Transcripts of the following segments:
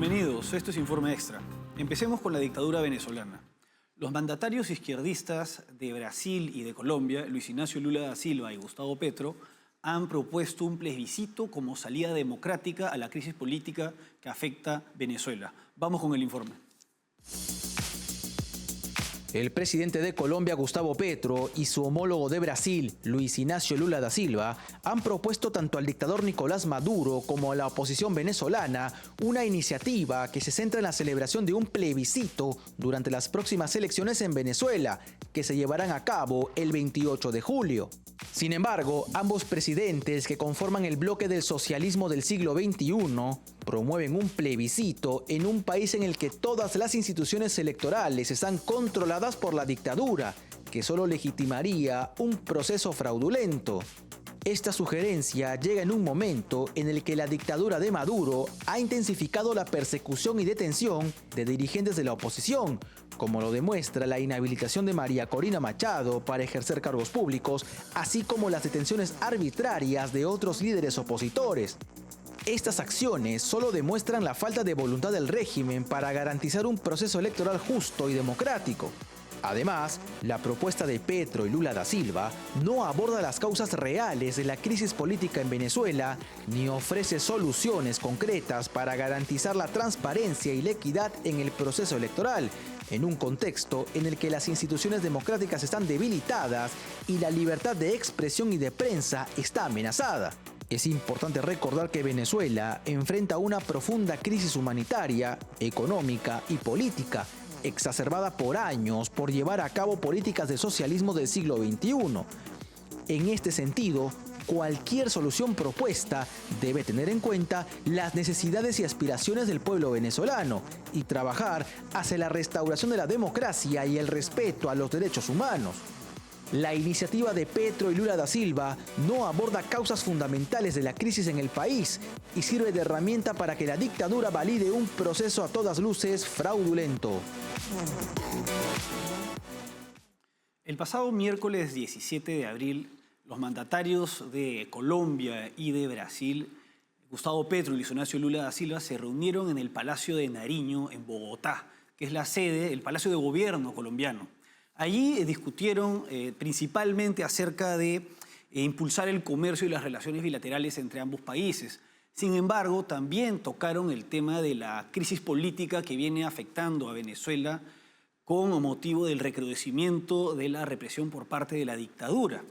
Bienvenidos, esto es Informe Extra. Empecemos con la dictadura venezolana. Los mandatarios izquierdistas de Brasil y de Colombia, Luis Ignacio Lula da Silva y Gustavo Petro, han propuesto un plebiscito como salida democrática a la crisis política que afecta Venezuela. Vamos con el informe. El presidente de Colombia, Gustavo Petro, y su homólogo de Brasil, Luis Ignacio Lula da Silva, han propuesto tanto al dictador Nicolás Maduro como a la oposición venezolana una iniciativa que se centra en la celebración de un plebiscito durante las próximas elecciones en Venezuela, que se llevarán a cabo el 28 de julio. Sin embargo, ambos presidentes que conforman el bloque del socialismo del siglo XXI promueven un plebiscito en un país en el que todas las instituciones electorales están controladas por la dictadura, que solo legitimaría un proceso fraudulento. Esta sugerencia llega en un momento en el que la dictadura de Maduro ha intensificado la persecución y detención de dirigentes de la oposición, como lo demuestra la inhabilitación de María Corina Machado para ejercer cargos públicos, así como las detenciones arbitrarias de otros líderes opositores. Estas acciones solo demuestran la falta de voluntad del régimen para garantizar un proceso electoral justo y democrático. Además, la propuesta de Petro y Lula da Silva no aborda las causas reales de la crisis política en Venezuela ni ofrece soluciones concretas para garantizar la transparencia y la equidad en el proceso electoral, en un contexto en el que las instituciones democráticas están debilitadas y la libertad de expresión y de prensa está amenazada. Es importante recordar que Venezuela enfrenta una profunda crisis humanitaria, económica y política, exacerbada por años por llevar a cabo políticas de socialismo del siglo XXI. En este sentido, cualquier solución propuesta debe tener en cuenta las necesidades y aspiraciones del pueblo venezolano y trabajar hacia la restauración de la democracia y el respeto a los derechos humanos. La iniciativa de Petro y Lula da Silva no aborda causas fundamentales de la crisis en el país y sirve de herramienta para que la dictadura valide un proceso a todas luces fraudulento. El pasado miércoles 17 de abril, los mandatarios de Colombia y de Brasil, Gustavo Petro y Luis Ignacio Lula da Silva, se reunieron en el Palacio de Nariño, en Bogotá, que es la sede, el Palacio de Gobierno colombiano. Allí discutieron principalmente acerca de impulsar el comercio y las relaciones bilaterales entre ambos países. Sin embargo, también tocaron el tema de la crisis política que viene afectando a Venezuela con motivo del recrudecimiento de la represión por parte de la dictadura.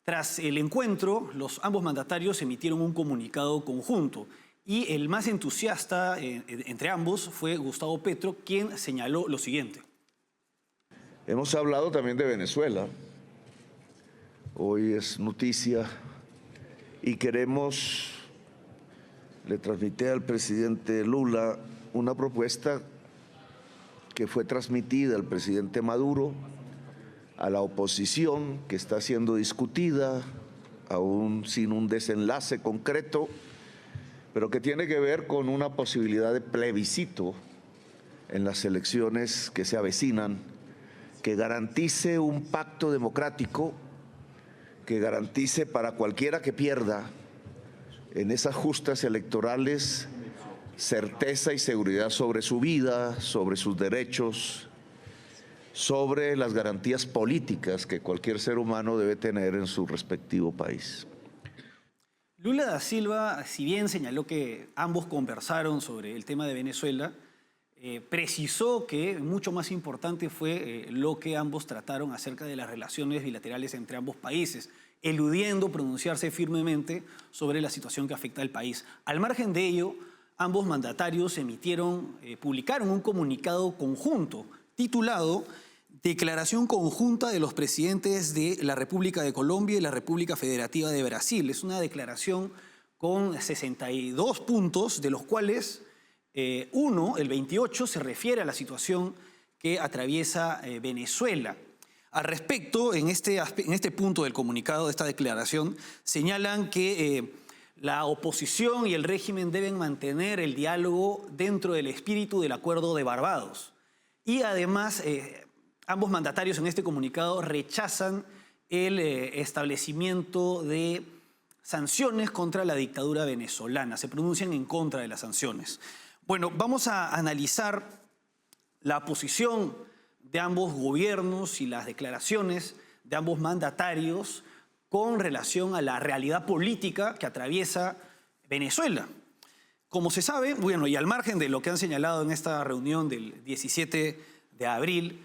Tras el encuentro, ambos mandatarios emitieron un comunicado conjunto y el más entusiasta entre ambos fue Gustavo Petro, quien señaló lo siguiente. Hemos hablado también de Venezuela. Hoy es noticia y le transmití al presidente Lula una propuesta que fue transmitida al presidente Maduro, a la oposición, que está siendo discutida, aún sin un desenlace concreto, pero que tiene que ver con una posibilidad de plebiscito en las elecciones que se avecinan, que garantice un pacto democrático, que garantice para cualquiera que pierda en esas justas electorales certeza y seguridad sobre su vida, sobre sus derechos, sobre las garantías políticas que cualquier ser humano debe tener en su respectivo país. Lula da Silva, si bien señaló que ambos conversaron sobre el tema de Venezuela, precisó que mucho más importante fue lo que ambos trataron acerca de las relaciones bilaterales entre ambos países, eludiendo pronunciarse firmemente sobre la situación que afecta al país. Al margen de ello, ambos mandatarios publicaron un comunicado conjunto titulado Declaración Conjunta de los Presidentes de la República de Colombia y la República Federativa de Brasil. Es una declaración con 62 puntos, de los cuales el 28, se refiere a la situación que atraviesa Venezuela. Al respecto, en este punto del comunicado, de esta declaración, señalan que la oposición y el régimen deben mantener el diálogo dentro del espíritu del Acuerdo de Barbados. Y además, ambos mandatarios en este comunicado rechazan el establecimiento de sanciones contra la dictadura venezolana, se pronuncian en contra de las sanciones. Bueno, vamos a analizar la posición de ambos gobiernos y las declaraciones de ambos mandatarios con relación a la realidad política que atraviesa Venezuela. Como se sabe, bueno, y al margen de lo que han señalado en esta reunión del 17 de abril,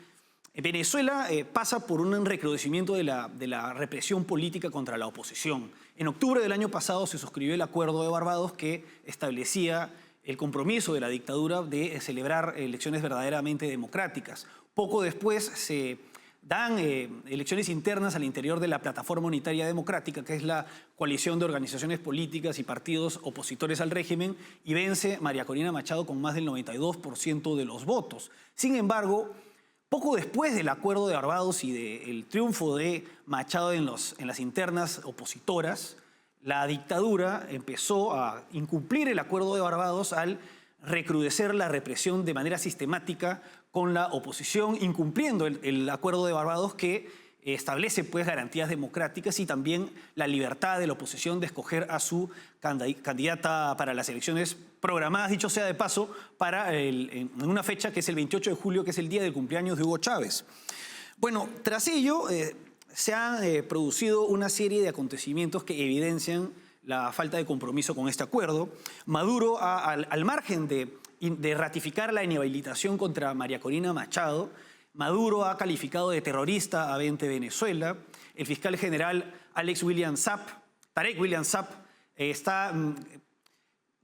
Venezuela pasa por un recrudecimiento de la represión política contra la oposición. En octubre del año pasado se suscribió el Acuerdo de Barbados que establecía el compromiso de la dictadura de celebrar elecciones verdaderamente democráticas. Poco después se dan elecciones internas al interior de la Plataforma Unitaria Democrática, que es la coalición de organizaciones políticas y partidos opositores al régimen, y vence María Corina Machado con más del 92% de los votos. Sin embargo, poco después del Acuerdo de Barbados y del triunfo de Machado en las internas opositoras, la dictadura empezó a incumplir el Acuerdo de Barbados al recrudecer la represión de manera sistemática con la oposición, incumpliendo el Acuerdo de Barbados que establece pues garantías democráticas y también la libertad de la oposición de escoger a su candidata para las elecciones programadas, dicho sea de paso, en una fecha que es el 28 de julio, que es el día del cumpleaños de Hugo Chávez. Bueno, tras ello se han producido una serie de acontecimientos que evidencian la falta de compromiso con este acuerdo. Maduro, al margen de ratificar la inhabilitación contra María Corina Machado, Maduro ha calificado de terrorista a 20 Venezuela. El fiscal general Tarek William Saab, está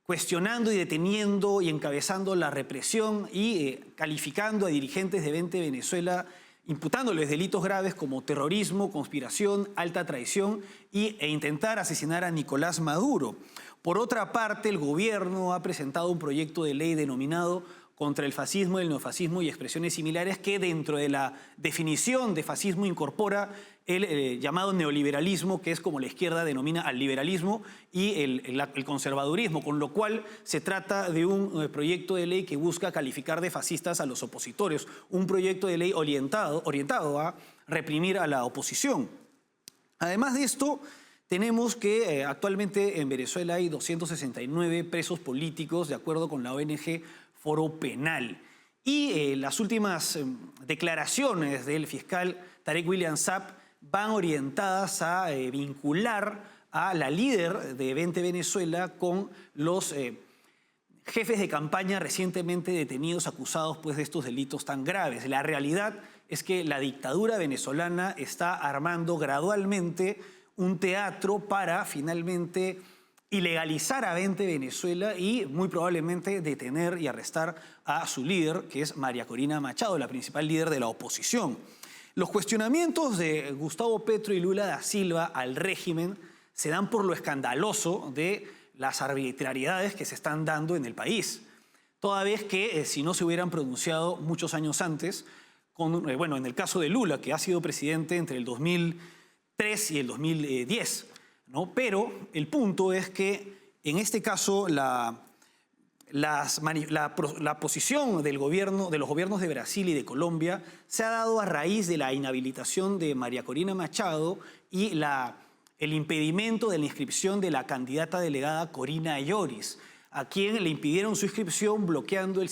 cuestionando y deteniendo y encabezando la represión y calificando a dirigentes de 20 Venezuela, imputándoles delitos graves como terrorismo, conspiración, alta traición e intentar asesinar a Nicolás Maduro. Por otra parte, el gobierno ha presentado un proyecto de ley denominado contra el fascismo, el neofascismo y expresiones similares que dentro de la definición de fascismo incorpora el llamado neoliberalismo, que es como la izquierda denomina al liberalismo, y el conservadurismo, con lo cual se trata de un proyecto de ley que busca calificar de fascistas a los opositores, un proyecto de ley orientado a reprimir a la oposición. Además de esto, tenemos que actualmente en Venezuela hay 269 presos políticos, de acuerdo con la ONG Foro Penal. Y las últimas declaraciones del fiscal Tarek William Saab van orientadas a vincular a la líder de 20 Venezuela con los jefes de campaña recientemente detenidos acusados pues, de estos delitos tan graves. La realidad es que la dictadura venezolana está armando gradualmente un teatro para finalmente ilegalizar a 20 Venezuela y muy probablemente detener y arrestar a su líder, que es María Corina Machado, la principal líder de la oposición. Los cuestionamientos de Gustavo Petro y Lula da Silva al régimen se dan por lo escandaloso de las arbitrariedades que se están dando en el país. Toda vez que si no se hubieran pronunciado muchos años antes, bueno, en el caso de Lula, que ha sido presidente entre el 2003 y el 2010, ¿no? Pero el punto es que en este caso la posición de los gobiernos de Brasil y de Colombia se ha dado a raíz de la inhabilitación de María Corina Machado y el impedimento de la inscripción de la candidata delegada Corina Lloris, a quien le impidieron su inscripción bloqueando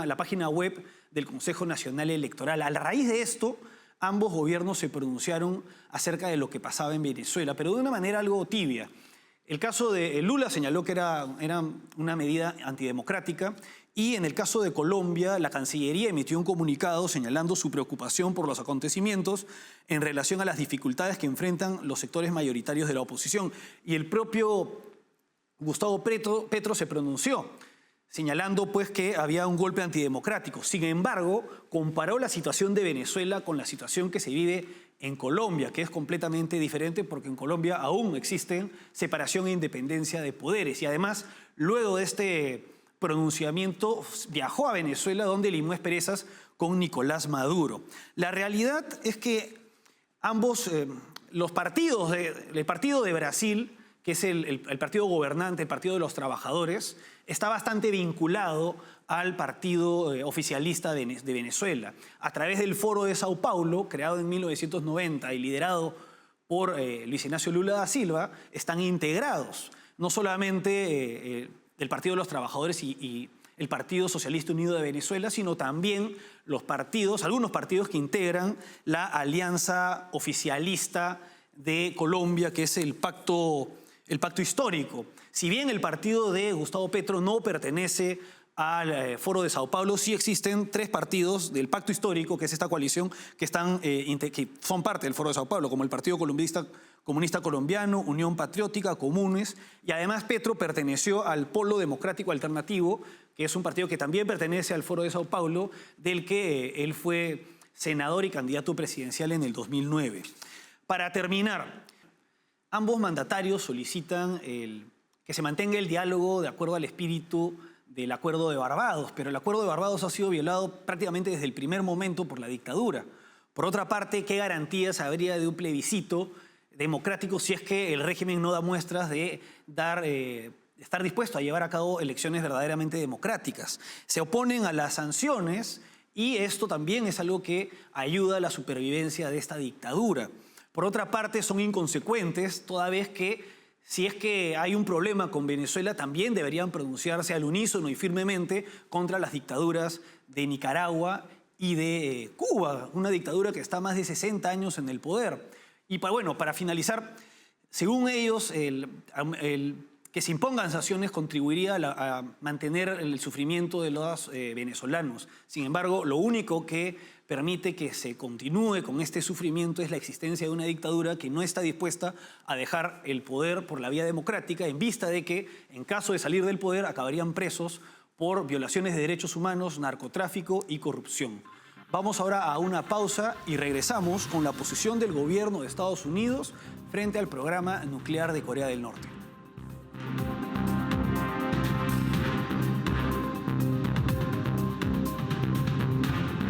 la página web del Consejo Nacional Electoral. A la raíz de esto, ambos gobiernos se pronunciaron acerca de lo que pasaba en Venezuela, pero de una manera algo tibia. El caso de Lula señaló que era una medida antidemocrática y en el caso de Colombia, la Cancillería emitió un comunicado señalando su preocupación por los acontecimientos en relación a las dificultades que enfrentan los sectores mayoritarios de la oposición. Y el propio Gustavo Petro se pronunció, señalando pues que había un golpe antidemocrático. Sin embargo, comparó la situación de Venezuela con la situación que se vive en Colombia, que es completamente diferente porque en Colombia aún existen separación e independencia de poderes. Y además, luego de este pronunciamiento, viajó a Venezuela donde limó asperezas con Nicolás Maduro. La realidad es que ambos, el partido de Brasil, que es el partido gobernante, el Partido de los Trabajadores, está bastante vinculado al partido oficialista de Venezuela. A través del Foro de Sao Paulo, creado en 1990 y liderado por Luis Ignacio Lula da Silva, están integrados no solamente el Partido de los Trabajadores y el Partido Socialista Unido de Venezuela, sino también algunos partidos que integran la alianza oficialista de Colombia, que es el pacto histórico. Si bien el partido de Gustavo Petro no pertenece al Foro de Sao Paulo, sí existen 3 partidos del pacto histórico, que es esta coalición, que son parte del Foro de Sao Paulo, como el Partido Comunista Colombiano, Unión Patriótica, Comunes, y además Petro perteneció al Polo Democrático Alternativo, que es un partido que también pertenece al Foro de Sao Paulo, del que él fue senador y candidato presidencial en el 2009. Para terminar, ambos mandatarios solicitan que se mantenga el diálogo de acuerdo al espíritu del Acuerdo de Barbados, pero el Acuerdo de Barbados ha sido violado prácticamente desde el primer momento por la dictadura. Por otra parte, ¿qué garantías habría de un plebiscito democrático si es que el régimen no da muestras de estar dispuesto a llevar a cabo elecciones verdaderamente democráticas? Se oponen a las sanciones y esto también es algo que ayuda a la supervivencia de esta dictadura. Por otra parte, son inconsecuentes, toda vez que si es que hay un problema con Venezuela, también deberían pronunciarse al unísono y firmemente contra las dictaduras de Nicaragua y de Cuba, una dictadura que está más de 60 años en el poder. Y para finalizar, según ellos, que se impongan sanciones contribuiría a mantener el sufrimiento de los venezolanos. Sin embargo, lo único que permite que se continúe con este sufrimiento es la existencia de una dictadura que no está dispuesta a dejar el poder por la vía democrática, en vista de que, en caso de salir del poder, acabarían presos por violaciones de derechos humanos, narcotráfico y corrupción. Vamos ahora a una pausa y regresamos con la posición del gobierno de Estados Unidos frente al programa nuclear de Corea del Norte.